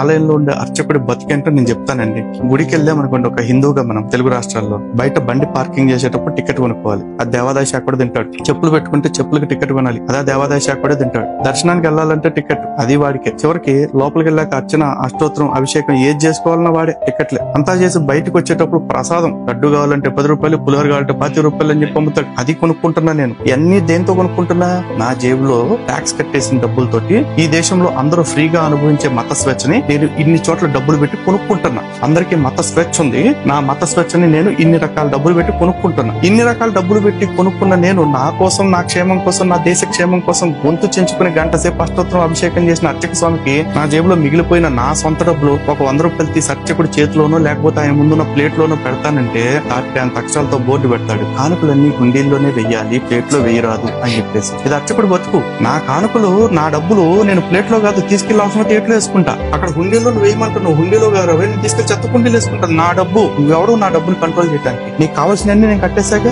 ఆలయంలో ఉండే అర్చకుడి బతికేంటో నేను చెప్తానండి. గుడికి వెళ్ళామనుకోండి, ఒక హిందూగా మనం తెలుగు రాష్ట్రాల్లో బయట బండి పార్కింగ్ చేసేటప్పుడు టికెట్ కొనుక్కోవాలి. అది దేవాదాయ శాఖ కూడా తింటాడు. చెప్పులు పెట్టుకుంటే చెప్పులకి టికెట్ కొనాలి, అదే దేవాదాయ శాఖ కూడా తింటాడు. దర్శనానికి వెళ్ళాలంటే టికెట్, అది వాడికే. చివరికి లోపలికి వెళ్ళాక అర్చన, అష్టోత్తరం, అభిషేకం ఏది చేసుకోవాలన్నా వాడే టికెట్లే. అంతా చేసి బయటకు వచ్చేటప్పుడు ప్రసాదం, లడ్డు కావాలంటే 10 రూపాయలు, పులిహోర కావాలంటే 10 రూపాయలు అని చెప్పి అమ్ముతాడు. అది కొనుక్కుంటున్నా నేను. ఇవన్నీ దేంతో కొనుక్కుంటున్నా? నా జేబులో ట్యాక్స్ కట్టేసిన డబ్బులతోటి ఈ దేశంలో అందరూ ఫ్రీగా అనుభవించే మత స్వేచ్ఛని నేను ఇన్ని చోట్ల డబ్బులు పెట్టి కొనుక్కుంటున్నా. అందరికీ మత స్వేచ్ఛ ఉంది, నా మత స్వేచ్ఛని నేను ఇన్ని రకాల డబ్బులు పెట్టి కొనుక్కుంటున్నా. ఇన్ని రకాల డబ్బులు పెట్టి కొనుక్కున్న నేను నా కోసం, నా క్షేమం కోసం, నా దేశ క్షేమం కోసం గొంతు చెంచుకుని గంట సేపు అష్టోత్తరం అభిషేకం చేసిన అర్చక స్వామికి నా జేబులో మిగిలిపోయిన నా సొంత డబ్బులు ఒక 100 రూపాయలు తీసి అర్చకుడి చేతిలోనో లేకపోతే ఆయన ముందున్న ప్లేట్ లోనో పెడతానంటే అంత అక్షరాలతో బోర్డు పెడతాడు, కానుకలన్నీ హుండీల్లోనే వెయ్యాలి, ప్లేట్ లో వేయరాదు అని చెప్పేసి. ఇది అర్చకుడు బతుకు. నా కానుకలు, నా డబ్బులు నేను ప్లేట్ లో కాదు తీసుకెళ్లి అవసరం ప్లేట్లో వేసుకుంటా. అక్కడ హుండీలో వేయమంటున్నావు, హుండీలో కాదు నేను తీసుకెళ్లి చెత్త కుండీలు వేసుకుంటాను. నా డబ్బు, నువ్వెవడు నా డబ్బుని కంట్రోల్ చేయడానికి? నీకు కావాల్సినవన్నీ నేను కట్టేశాక